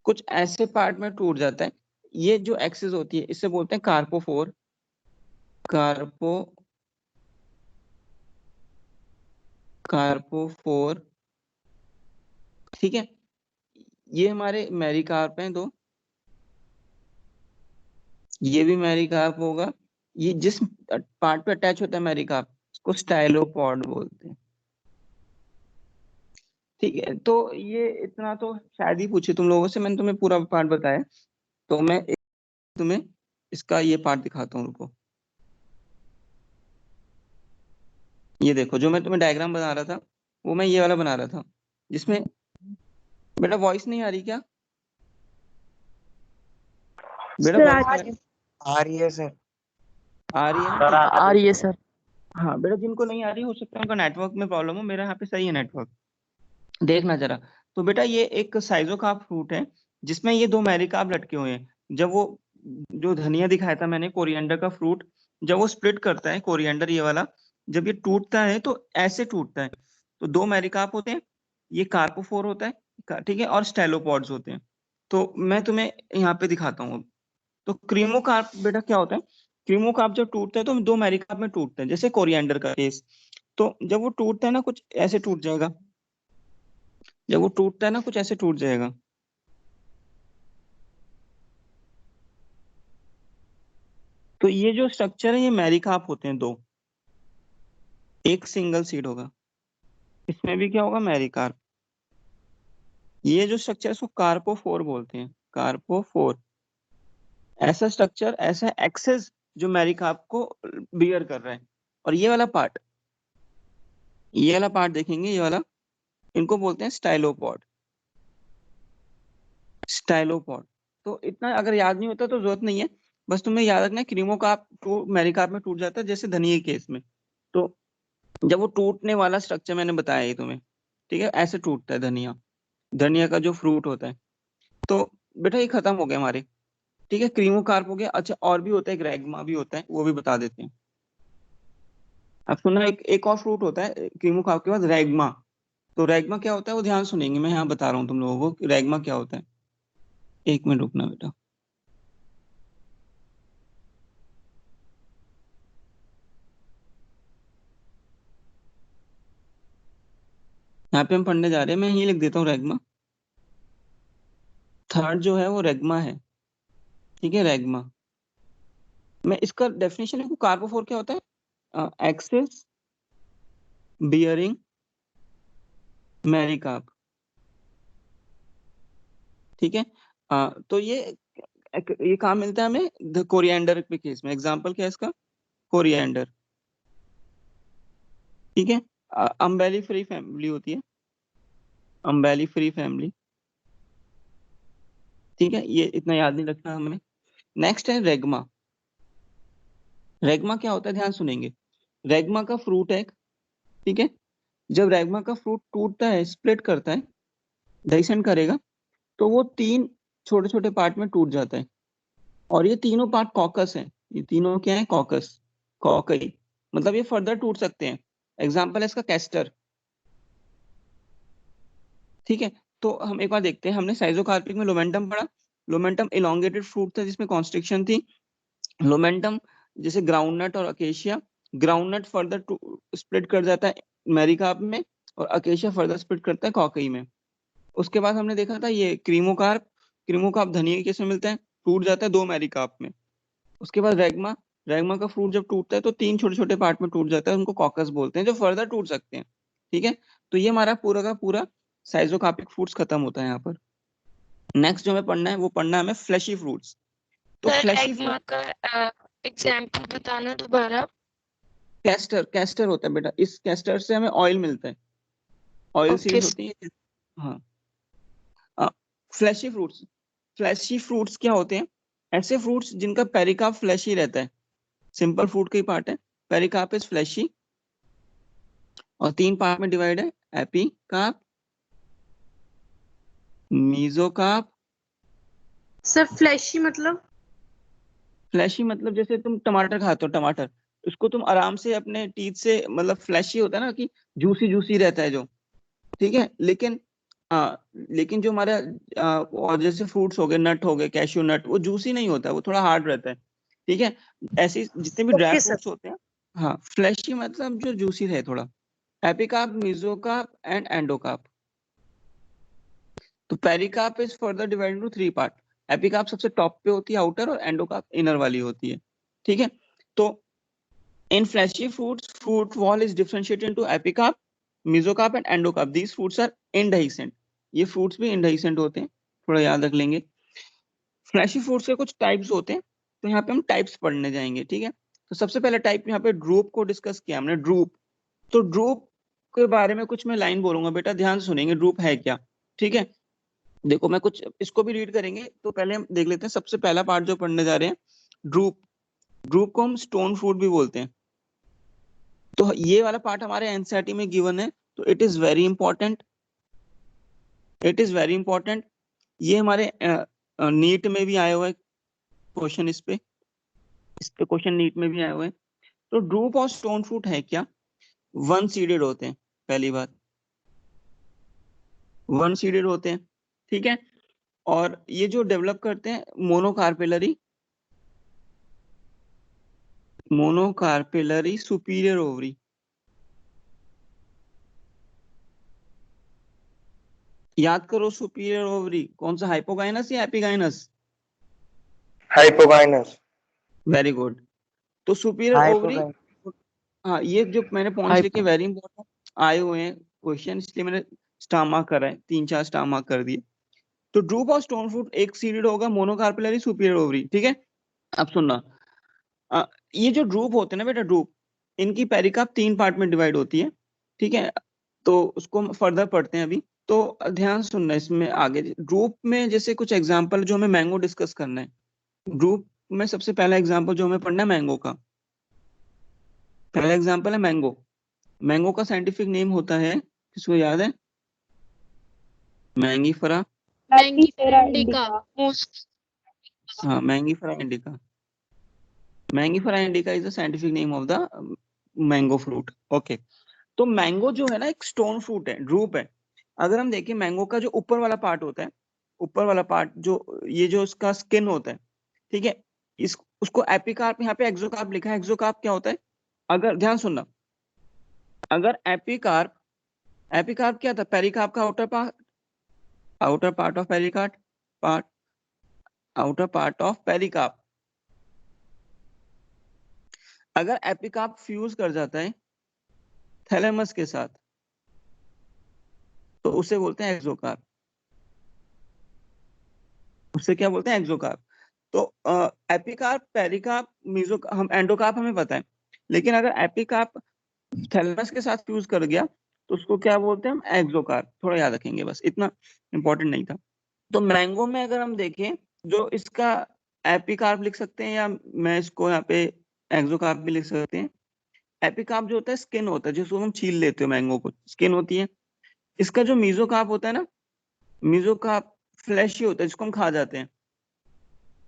कुछ ऐसे पार्ट में टूट जाता है। ये जो एक्सिस होती है इससे बोलते हैं कार्पोफोर। कार्पोफोर, ठीक है। ये हमारे मेरिकार्प हैं दो, ये भी मेरिकार्प होगा। ये जिस पार्ट पे अटैच होता है मेरिकार्प, उसको स्टाइलोपॉड बोलते हैं। ठीक है, तो ये इतना तो शायद ही पूछे तुम लोगों से, मैंने तुम्हें पूरा पार्ट बताया। तो मैं तुम्हें इसका ये पार्ट दिखाता हूँ, रुको। ये देखो, जो मैं तुम्हें डायग्राम बना रहा था वो मैं ये वाला बना रहा था, जिसमें बेटा वॉइस नहीं आ रही क्या? बेटा Sir, वॉइस आज आ रही है सर। आ रही है ना? सर आ रही है सर। हाँ बेटा, जिनको नहीं आ रही हो सकता है उनका नेटवर्क में प्रॉब्लम हो, मेरा यहाँ पे सही है नेटवर्क, देखना जरा। तो बेटा ये एक साइजोकार्प फ्रूट है जिसमें ये दो मेरिकार्प लटके हुए हैं। जब वो, जो धनिया दिखाया था मैंने कोरिएंडर का फ्रूट, जब वो स्प्लिट करता है कोरिएंडर ये वाला, जब ये टूटता है तो ऐसे टूटता है। तो दो मेरिकार्प होते हैं, ये कार्पोफोर होता है, ठीक है, और स्टेलोपॉड्स होते हैं। तो मैं तुम्हें यहाँ पे दिखाता हूँ। तो क्रीमोकार्प बेटा क्या होता है, क्रीमोकार्प जब टूटता है तो दो मेरिकार्प में टूटता है, जैसे कोरिएंडर का केस। तो जब वो टूटता है ना, कुछ ऐसे टूट जाएगा। जब वो टूटता है ना, कुछ ऐसे टूट जाएगा। तो ये जो स्ट्रक्चर है ये मेरिकार्प होते हैं दो, एक सिंगल सीड होगा, इसमें भी क्या होगा, मेरिकार्प। ये जो स्ट्रक्चर है इसको कार्पोफोर बोलते हैं, कार्पोफोर। ऐसा स्ट्रक्चर, ऐसा एक्सेस जो मेरिकार्प को बियर कर रहा है। और ये वाला पार्ट, ये वाला पार्ट देखेंगे, ये वाला, इनको बोलते हैं स्टाइलोपॉड। स्टाइलोपॉड। तो इतना अगर याद नहीं होता तो जरूरत नहीं है, बस तुम्हें याद रखना है क्रीमोकार्प तो मेरिकार्प में टूट जाता है, जैसे धनिया के केस में। तो जब वो टूटने वाला स्ट्रक्चर मैंने बताया है तुम्हें, ठीक है, ऐसे टूटता है धनिया, धनिया का जो फ्रूट होता है। तो बेटा ये खत्म हो गया हमारे, ठीक है, क्रीमोकार्प हो गया। अच्छा, और भी होता है, एक रैग्मा भी होता है, वो भी बता देते हैं। अब सुनना, एक और फ्रूट होता है क्रीमोकार्प के बाद, रैग्मा। तो रैग्मा क्या होता है वो ध्यान सुनेंगे, मैं यहाँ बता रहा हूँ तुम लोगों को रैग्मा क्या होता है। एक मिनट रुकना बेटा। यहाँ पे हम पढ़ने जा रहे हैं, मैं यही लिख देता हूँ रैग्मा। थर्ड जो है वो रैग्मा है, ठीक है, रैग्मा। मैं इसका डेफिनेशन लिखूं, कार्पोफोर क्या होता है, एक्सेस बियरिंग मेरिकार्प, ठीक है। तो ये कहाँ मिलता है हमें, कोरिएंडर के केस में। एग्जांपल क्या है इसका, कोरिएंडर, ठीक है। अम्बेली फ्री फैमिली होती है, अम्बेली फ्री फैमिली, ठीक है। ये इतना याद नहीं रखना हमें। नेक्स्ट है रेगमा। रेगमा क्या होता है, ध्यान सुनेंगे। रेगमा का फ्रूट है, ठीक है। जब रेगमा का फ्रूट टूटता है, स्प्लिट करता है, डाइसेंट करेगा तो वो 3 छोटे छोटे पार्ट में टूट जाता है, और ये तीनों पार्ट कॉकस है। ये तीनों क्या है? कॉकस, कॉकई, मतलब ये फर्दर टूट सकते हैं। एग्जाम्पल है इसका कैस्टर। ठीक है, तो हम एक बार देखते हैं। हमने साइजोकार्पिक में लोमेंटम पढ़ा। लोमेंटम इलोंगेटेड फ्रूट था जिसमें कॉन्स्ट्रिक्शन थी। लोमेंटम जैसे ग्राउंडनट और अकेशिया, ग्राउंडनट फर्दर स्प्लिट कर जाता है मेरिकार्प में, और अकेशिया फर्दर स्प्लिट करता है कॉकई में। उसके बाद हमने देखा था ये क्रीमोकार्प। क्रीमोकार्प धनिया के में मिलता है, टूट जाता है 2 मेरिकार्प में। उसके बाद रेगमा, रेगमा का फ्रूट जब टूटता है तो 3 छोटे छोटे पार्ट में टूट जाता है, उनको कॉकस बोलते हैं, जो फर्दर टूट सकते हैं। ठीक है, तो ये हमारा पूरा का पूरा साइजोकार्पिक फ्रूट्स खत्म होता है यहाँ पर। नेक्स्ट जो हमें पढ़ना है वो पढ़ना है हमें फ्लैशी फ्रूट्स। तो सर फ्लैशी एग्मा का एग्जाम्पल बताना दोबारा। कैस्टर, कैस्टर होता है बेटा, इस कैस्टर से हमें ऑयल मिलता है, ऑयल ओके सीड्स होती है। हाँ, फ्लैशी फ्रूट्स, फ्लैशी फ्रूट्स क्या होते हैं? ऐसे फ्रूट्स जिनका पेरिकार्प फ्लैशी रहता है। सिंपल फ्रूट का ही पार्ट है, पेरिकार्प इज फ्लैशी, और 3 पार्ट में डिवाइड है, एपिकार्प, मीजोकार्प। सर फ्लैशी मतलब? फ्लैशी मतलब जैसे तुम टमाटर खाते हो, टमाटर उसको तुम आराम से अपने टीथ से, मतलब फ्लैशी होता है ना कि जूसी जूसी रहता है जो। ठीक है, लेकिन लेकिन जो हमारा और जैसे फ्रूट्स हो गए, नट हो गए, कैश्यू नट, वो जूसी नहीं होता, वो थोड़ा हार्ड रहता है। ठीक है, ऐसे जितने भी ड्राई ओके सर। फ्रूट्स होते हैं। हाँ, फ्लैशी मतलब जो जूसी रहे थोड़ा। Epicarp, mesocarp and endocarp. तो pericarp is further divided into 3 part. Epicarp सबसे टॉप पे होती है, आउटर, और एंडोकार्प इनर वाली होती है। ठीक है, तो in fleshy fruits, fruit wall is differentiated into epicarp, mesocarp and endocarp. These fruits are indehiscent. ये fruits भी indehiscent होते हैं, थोड़ा याद रख लेंगे। फ्लैशी फ्रूट्स के कुछ टाइप्स होते हैं, तो यहाँ पे हम टाइप्स पढ़ने जाएंगे। ठीक है, तो सबसे पहले टाइप यहाँ पे ड्रूप को डिस्कस किया हमने। ड्रूप, तो ड्रूप के बारे में कुछ मैं लाइन बोलूंगा बेटा, ध्यान से सुनेंगे। ड्रूप है क्या? ठीक है, देखो मैं कुछ इसको भी रीड करेंगे, तो पहले हम देख लेते हैं सबसे पहला पार्ट जो पढ़ने जा रहे हैं, ड्रूप। ड्रूप को हम स्टोन फ्रूट भी बोलते हैं। तो ये वाला पार्ट हमारे एनसीईआरटी में गिवन है, तो it is very important, it is very important. ये हमारे नीट में भी आए हुए हैं क्वेश्चन, इस पे क्वेश्चन नीट में भी आए हुए हैं। तो ड्रूप और स्टोन फ्रूट है क्या? वन सीडेड होते हैं, पहली बात, वन सीडेड होते हैं। ठीक है, और ये जो डेवलप करते हैं मोनोकार्पेलरी, मोनोकार्पेलरी सुपीरियर ओवरी। याद करो, सुपीरियर ओवरी कौन सा, हाइपोगाइनस या एपिगाइनस? Hypogynous. Very good. तो सुपीरियर ओवरी, Hypogynous. हाँ, ये जो मैंने पॉइंट्स लिखे वेरी इंपॉर्टेंट आए हुए हैं क्वेश्चन, इसलिए मैंने स्टार मार्क करा है, 3-4 स्टार मार्क कर दिए। तो ड्रूप और स्टोन फ्रूट एक सीडेड होगा, मोनोकार्पेलरी सुपीरियर ओवरी। ठीक है, अब सुनना, ये जो ड्रूप होते हैं ना बेटा, ड्रूप, इनकी पेरिकार्प 3 पार्ट में डिवाइड होती है। ठीक है, तो उसको हम फर्दर पढ़ते हैं अभी। तो ध्यान सुनना इसमें आगे। ड्रूप में जैसे कुछ एग्जाम्पल जो हमें मैंगो डिस्कस करना है। ड्रूप में सबसे पहला एग्जाम्पल जो हमें पढ़ना है मैंगो का, पहला एग्जाम्पल है मैंगो। मैंगो का साइंटिफिक नेम होता है, किसको याद है? Mangifera. Mangifera indica indica. Most. हाँ, Mangifera indica. Mangifera indica is the scientific name of the mango fruit. Okay, तो मैंगो जो है ना एक स्टोन फ्रूट है, ड्रूप है। अगर हम देखें मैंगो का जो ऊपर वाला पार्ट होता है, ऊपर वाला पार्ट जो ये जो उसका स्किन होता है, ठीक है, इस उसको एपिकार्प, यहाँ पे एक्सोकार्प लिखा है। एक्सोकार्प क्या होता है? अगर ध्यान सुनना, अगर एपिकार्प, एपिकार्प क्या था? पेरिकार्प का outer part, outer part of pericarp, part, outer part of pericarp. अगर एपिकार्प फ्यूज कर जाता है थैलेमस के साथ, तो उसे बोलते हैं एक्सोकार्प। उससे क्या बोलते हैं? एक्सोकार्प। तो एपिकार्प, पेरिकार्प, मीजो, हम एंडोकार्प हमें पता है, लेकिन अगर एपिकार्प थैलेमस के साथ फ्यूज कर गया तो उसको क्या बोलते हैं? हम एक्सोकार्प। थोड़ा याद रखेंगे, बस इतना इंपॉर्टेंट नहीं था। तो मैंगो में अगर हम देखें, जो इसका एपिकार्प लिख सकते हैं, या मैं इसको यहाँ पे एक्सोकार्प भी लिख सकते हैं। एपिकार्प जो होता है स्किन होता है, जिसको हम छील लेते हो, मैंगो को स्किन होती है। इसका जो मीजोकार्प होता है ना, मीजोकार्प फ्लैशी होता है जिसको हम खा जाते हैं,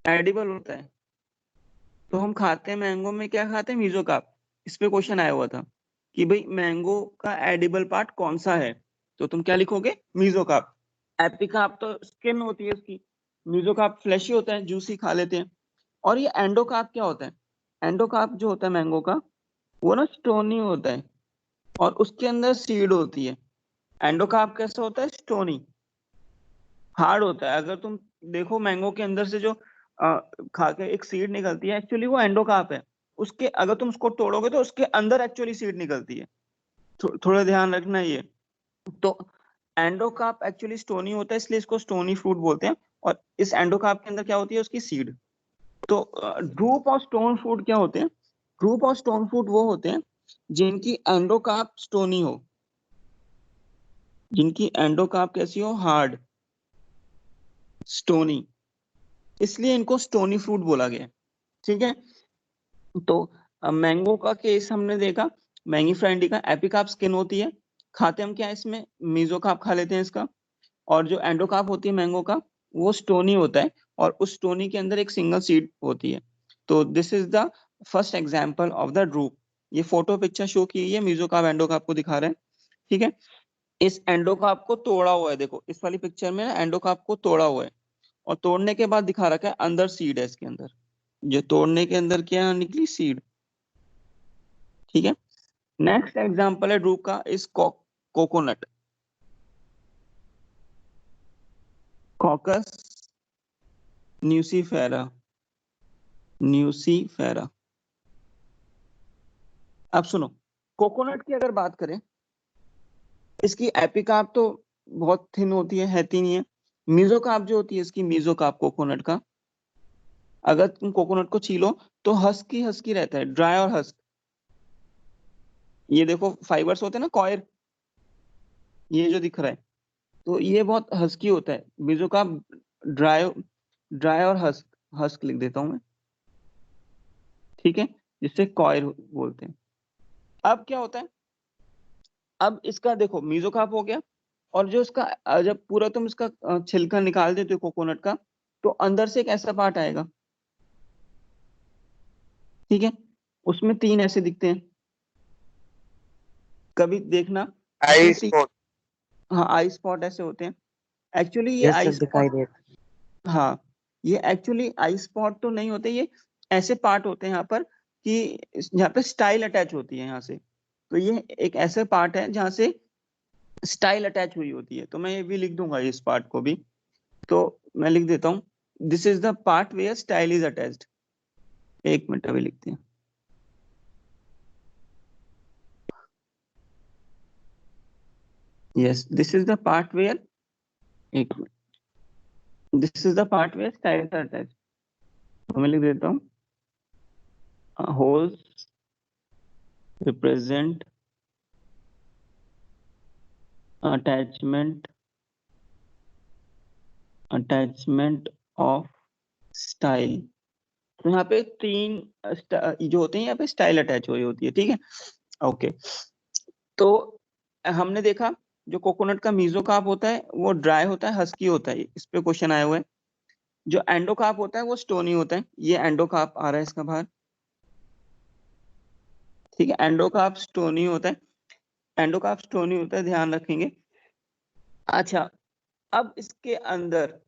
एडिबल होता है। तो हम खाते हैं मैंगो में, क्या खाते हैं? मीजोकार्प। इस पे क्वेश्चन आया हुआ था कि भाई मैंगो का एडिबल पार्ट कौन सा है, तो तुम क्या लिखोगे? मीजोकार्प। एपिकार्प तो स्किन होती है उसकी, मीजोकार्प फ्लैशी होता है, जूसी खा लेते हैं। और ये एंडोकार्प क्या होता है? एंडोकार्प जो होता है मैंगो का, वो ना स्टोनी होता है और उसके अंदर सीड होती है। एंडोकार्प कैसा होता है? स्टोनी, हार्ड होता है। अगर तुम देखो मैंगो के अंदर से जो खा के एक सीड निकलती है, एक्चुअली वो एंडोकार्प है। उसके अगर तुम उसको तोड़ोगे तो उसके अंदर एक्चुअली सीड निकलती है। थोड़ा ध्यान रखना ये। तो एंडोकार्प एक्चुअली स्टोनी होता है, इसलिए इसको स्टोनी फ्रूट बोलते हैं। और इस एंडोकार्प के अंदर क्या होती है? उसकी सीड। तो ड्रूप और स्टोन फ्रूट क्या होते हैं? ड्रूप और स्टोन फ्रूट वो होते हैं जिनकी एंडोकार्प स्टोनी हो, जिनकी एंडोकार्प कैसी हो? हार्ड, स्टोनी, इसलिए इनको स्टोनी फ्रूट बोला गया। ठीक है। तो मैंगो का केस हमने देखा, मैंगी फ्राइंडी का एपिकार्प स्किन होती है, खाते हम क्या है इसमें? मीजोकार्प खा लेते हैं इसका। और जो एंडोकार्प होती है मैंगो का, वो स्टोनी होता है और उस स्टोनी के अंदर एक सिंगल सीड होती है। तो this is the first example of the drupe. ये फोटो पिक्चर शो की है, मीजोकार्प एंडोकार्प को दिखा रहे हैं। ठीक है। इस एंडोकार्प को तोड़ा हुआ है, देखो इस वाली पिक्चर में ना एंडोकार्प को तोड़ा हुआ है और तोड़ने के बाद दिखा रखा है अंदर सीड है इसके अंदर। जो तोड़ने के अंदर क्या निकली? सीड। ठीक है। नेक्स्ट एग्जांपल है ड्रूप का इस कोकोनट, कॉकस न्यूसीफेरा, न्यूसीफेरा। अब सुनो, कोकोनट की अगर बात करें, इसकी एपिकार्प तो बहुत थिन होती है, हैती नहीं है। मीजोकार्प जो होती है इसकी, मीजोकार्प कोकोनट का, अगर तुम कोकोनट को छीलो तो हस्की हस्की रहता है, ड्राई और हस्क। ये देखो फाइबर्स होते हैं ना, कॉयर, ये जो दिख रहा है, तो ये बहुत हस्की होता है। मीजोकार्प ड्राई, ड्राई और हस्क, हस्क लिख देता हूं मैं। ठीक है, जिससे कॉयर बोलते हैं। अब क्या होता है? अब इसका देखो मीजोकार्प हो गया, और जो इसका जब पूरा तुम इसका छिलका निकाल देते हो कोकोनट का, तो अंदर से एक ऐसा पार्ट आएगा। ठीक है, उसमें 3 ऐसे दिखते हैं, कभी देखना। आई इसमें स्पॉट। हाँ, आई स्पॉट ऐसे होते हैं। एक्चुअली ये यस आई सर, दिखाई स्पॉट, दे। हाँ, ये एक्चुअली आई स्पॉट तो नहीं होते, ये ऐसे पार्ट होते हैं यहाँ पर कि यहाँ पे स्टाइल अटैच होती है यहाँ से। तो ये एक ऐसे पार्ट है जहाँ से स्टाइल अटैच हुई होती है। तो मैं ये भी लिख दूंगा इस पार्ट को भी। तो मैं लिख देता हूँ, this is the part where style is attached. एक मिनट अभी लिखते हैं। Yes, this is the part where, एक minute, this is the part where style is attached. तो मैं लिख देता हूँ, holes represent attachment of style. तो यहाँ पे 3 जो होते हैं, यहाँ पे स्टाइल अटैच हुई होती है। ठीक है, ओके। तो हमने देखा जो कोकोनट का मीजोकार्प होता है वो ड्राई होता है, हस्की होता है, इस पे क्वेश्चन आए हुए हैं। जो एंडोकार्प होता है वो स्टोनी होता है, ये एंडोकार्प आ रहा है इसका बाहर। ठीक है, एंडोकार्प स्टोनी होता है, एंडोकार्प स्टोनी होता है, ध्यान रखेंगे। अच्छा, अब इसके अंदर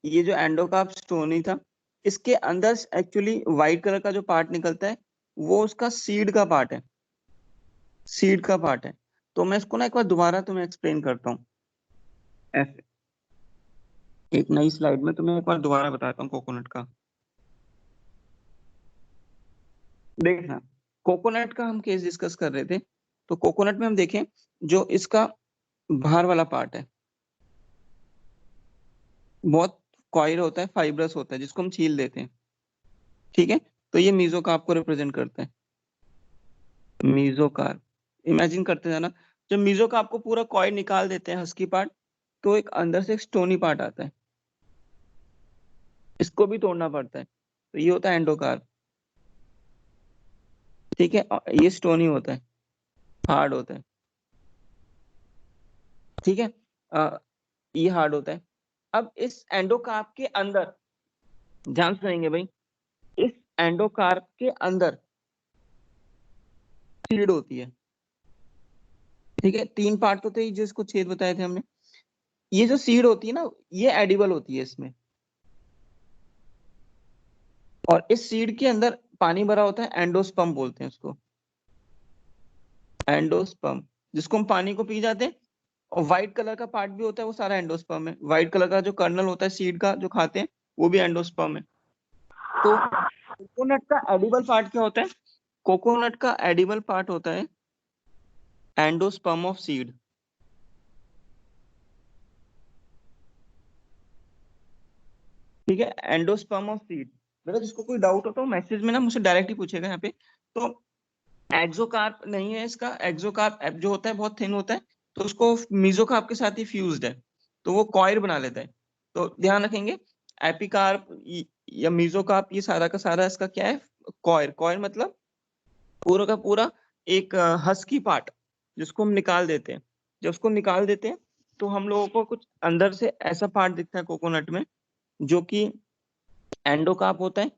ये जो एंडोकार्प स्टोनी था, इसके अंदर एक्चुअली व्हाइट कलर का जो पार्ट निकलता है वो उसका सीड का पार्ट है, सीड का पार्ट है। तो मैं इसको ना एक बार दोबारा तुम्हें एक्सप्लेन करता हूँ, ऐसे एक नई स्लाइड में तुम्हें एक बार दोबारा बताता हूँ कोकोनट का। देखना, कोकोनट का हम केस डिस्कस कर रहे थे, तो कोकोनट में हम देखें जो इसका बाहर वाला पार्ट है बहुत कॉइल होता है, फाइब्रस होता है, जिसको हम छील देते हैं। ठीक है, तो ये मीजोकार्प को रिप्रेजेंट करता है, मीजोकार्प। इमेजिन करते जाना, जब मीजोकार्प को पूरा कॉइल निकाल देते हैं, हस्की पार्ट, तो एक अंदर से एक स्टोनी पार्ट आता है, इसको भी तोड़ना पड़ता है, तो ये होता है एंडोकार्प। ठीक है, ये स्टोनी होता है, हार्ड होता है। ठीक है, ये हार्ड होता है। अब इस एंडोकार्प के अंदर ध्यान सुनेंगे भाई, इस एंडोकार्प के अंदर सीड होती है, ठीक है। 3 पार्ट तो थे जिसको छेद बताए थे हमने। ये जो सीड होती है ना, ये एडिबल होती है इसमें, और इस सीड के अंदर पानी भरा होता है, एंडोस्पर्म बोलते हैं उसको, एंडोस्पर्म, जिसको हम पानी को पी जाते हैं। और व्हाइट कलर का पार्ट भी होता है, वो सारा एंडोस्पर्म है। व्हाइट कलर का जो कर्नल होता है सीड का जो खाते हैं, वो भी एंडोस्पर्म है। तो कोकोनट का एडिबल पार्ट क्या होता है? कोकोनट का एडिबल पार्ट होता है एंडोस्पर्म ऑफ सीड। ठीक है, एंडोस्पर्म ऑफ सीड। बेटा जिसको कोई डाउट हो तो मैसेज में ना मुझसे डायरेक्ट ही पूछेगा यहाँ पे। तो एक्सोकार्प नहीं है इसका, एक्सोकार्प जो होता है बहुत थिन होता है, तो उसको मीजोकार्प के साथ ही फ्यूज्ड है, तो वो कॉयर बना लेता है। तो ध्यान रखेंगे, एपिकार्प या मीजोकार्प, ये सारा का सारा इसका क्या है? कॉयर। कॉयर मतलब पूरा का पूरा एक हस्की पार्ट, जिसको हम निकाल देते हैं। जब उसको निकाल देते हैं तो हम लोगों को कुछ अंदर से ऐसा पार्ट दिखता है कोकोनट में, जो कि एंडोकार्प होता है।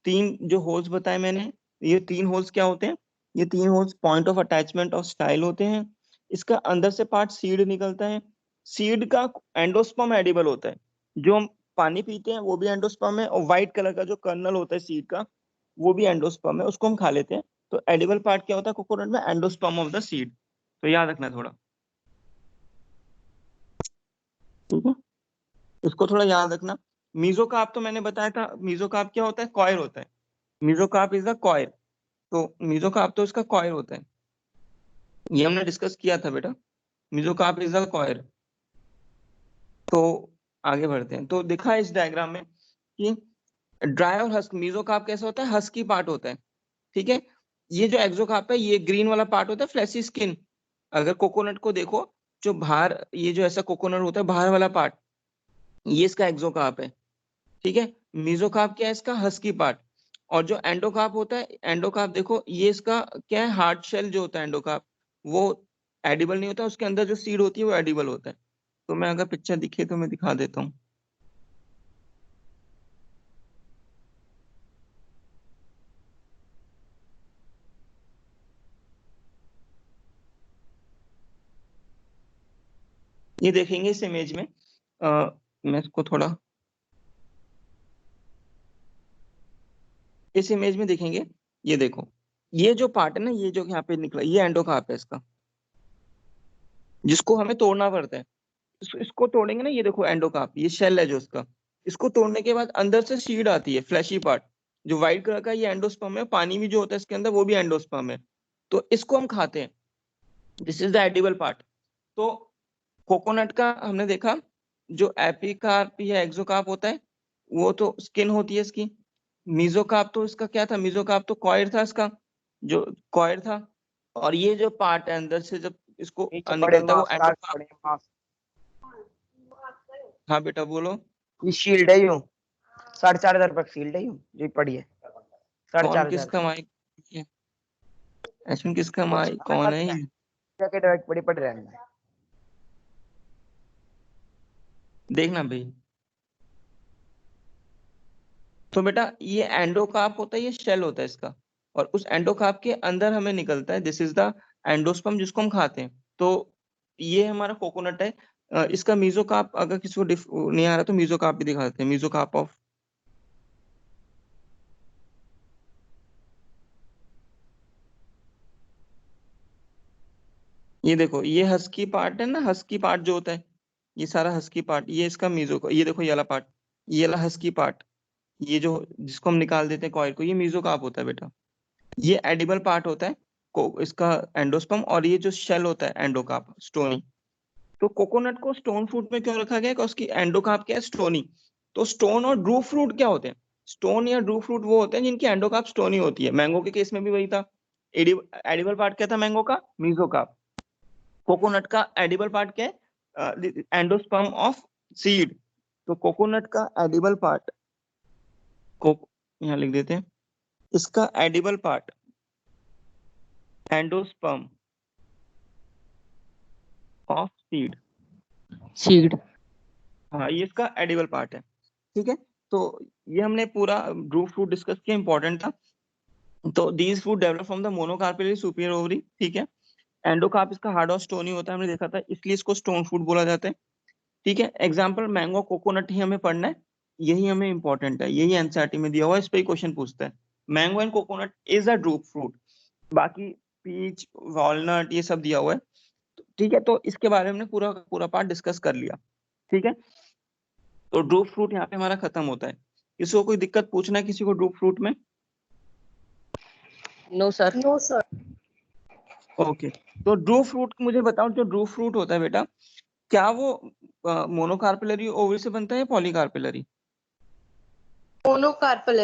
3 जो होल्स बताए मैंने, ये 3 होल्स क्या होते हैं? ये 3 holes point of attachment of style होते हैं। इसका अंदर से पार्ट सीड निकलता है। सीड का एंडोस्पर्म एडिबल होता है, जो हम पानी पीते हैं वो भी एंडोस्पर्म है, और व्हाइट कलर का जो कर्नल होता है सीड का, वो भी एंडोस्पर्म है, उसको हम खा लेते हैं। तो एडिबल पार्ट क्या होता है कोकोनट में? Endosperm of the seed. तो याद रखना थोड़ा, ठीक है, इसको थोड़ा याद रखना। मीजोकार्प तो मैंने बताया था, मीजोकार्प क्या होता है? कॉयर होता है। Mesocarp is the coir. तो मीजोकार्प तो इसका कॉयर होता है, ये हमने डिस्कस किया था बेटा। Mesocarp is the coir. तो आगे बढ़ते हैं। तो देखा है इस डायग्राम में कि ड्राई और हस्क, मीजोकार्प कैसा होता है? हस्की पार्ट होता है, ठीक है। ये जो एक्सोकार्प है, ये ग्रीन वाला पार्ट होता है, फ्लैशी स्किन। अगर कोकोनट को देखो, जो बाहर ये जो ऐसा कोकोनट होता है बाहर वाला पार्ट, ये इसका एक्सोकार्प है, ठीक है। मीजोकार्प क्या है? इसका हस्की पार्ट। और जो एंडोकार्प होता है, एंडोकार्प देखो, ये इसका क्या है? हार्ड शेल जो होता है एंडोकार्प, वो एडिबल नहीं होता, उसके अंदर जो सीड होती है वो एडिबल होता है। तो मैं अगर पिक्चर दिखे तो मैं दिखा देता हूँ। ये देखेंगे इस इमेज में, मैं इसको थोड़ा, इस इमेज में देखेंगे, ये देखो, ये जो पार्ट है ना, ये जो यहाँ पे निकला, ये एंडोकार्प है इसका, जिसको हमें तोड़ना पड़ता है। इसको तोड़ेंगे ना, ये देखो एंडोकार्प, ये शेल है जो इसका। इसको तोड़ने के बाद अंदर से सीड आती है, फ्लैशी पार्ट, जो व्हाइट कलर का, ये एंडोस्पर्म है। पानी भी जो होता है इसके अंदर, वो भी एंडोस्पर्म है। तो इसको हम खाते हैं, this is the edible part. तो कोकोनट का हमने देखा, जो एपिकार्प या एक्सोकार्प होता है, वो तो स्किन होती है इसकी। मीजोकार्प तो इसका क्या था? मीजोकार्प तो कॉयर था इसका, जो कॉयर था। और ये जो पार्ट है अंदर से जब इसको नीचे बड़े निकलता है, वो मार्क्स लाल एंडोकार्प। बड़े मार्क्स। हाँ बेटा बोलो। ये शील्ड है यूं 4,500 रुपए शील्ड है यूं जो पड़ी है कौन 4,500। किसका माइक? अश्विन किसका माइक? हमें कौन पता है है ये? जैकेट वैकेट बड़ी पड़ रही है। देखना भाई। तो बेटा ये एंडोकार्प होता है, ये शेल होता है इसका, और उस एंडोकार्प के अंदर हमें निकलता है, दिस इज द एंडोस्पर्म, जिसको हम खाते हैं। तो ये हमारा कोकोनट है। इसका मीजोकार्प अगर किसी को नहीं आ रहा तो मीजोकार्प भी दिखा देते हैं, मीजोकार्प ऑफ, ये देखो, ये हस्की पार्ट है ना, हस्की पार्ट जो होता है, ये सारा हस्की पार्ट, ये इसका मीजो, ये देखो ये वाला पार्ट, ये वाला हस्की पार्ट, ये जो जिसको हम निकाल देते हैं कॉइल को, ये मीजोकार्प होता है बेटा। ये एडिबल पार्ट होता है इसका एंडोस्पर्म, और ये जो शेल होता है एंडोकार्प, स्टोनी। तो कोकोनट को स्टोन फ्रूट में क्यों रखा गया? उसकी एंडोकार्प क्या है? स्टोनी। तो स्टोन और ड्रू फ्रूट क्या होते हैं? स्टोन या ड्रू फ्रूट वो होते हैं जिनकी एंडोकार्प स्टोनी होती है। मैंगो के केस में भी वही था। एडिबल पार्ट क्या था मैंगो का? मीजोकार्प। कोकोनट का एडिबल पार्ट क्या है? Endosperm of seed. तो कोकोनट का एडिबल पार्ट को यहाँ लिख देते हैं, इसका edible part endosperm of seed. Seed हाँ, ये इसका एडिबल पार्ट है। ठीक है, तो ये हमने पूरा ड्रूप फ्रूट डिस्कस किया, इंपॉर्टेंट था। तो these fruit develop from the monocarpellary superior ovary. ठीक है, एंडोकार्प इसका हार्ड और स्टोनी होता है, हमने देखा था, इसलिए इसको स्टोन फ्रूट बोला जाता है। ठीक है, एग्जाम्पल मैंगो कोकोनट ही हमें पढ़ना है, यही हमें इंपॉर्टेंट है, यही एनसीईआरटी में दिया हुआ है, इस पे ही क्वेश्चन पूछता है। Mango and coconut is a drupe fruit, बाकी पीच वॉलनट ये सब दिया हुआ है। ठीक है, तो इसके बारे में हमने पूरा पूरा पार्ट डिस्कस कर लिया। ठीक है, तो ड्रूप फ्रूट यहाँ पे हमारा खत्म होता है। किसी को कोई दिक्कत पूछना है किसी को ड्रूप फ्रूट में? No sir. No, sir. Okay, तो ड्रूप फ्रूट मुझे बताओ, जो ड्रूप फ्रूट होता है बेटा, क्या वो मोनोकार्पेलरी ओवरी से बनता है या पॉलीकार्पेलरी? मोनोकार्पल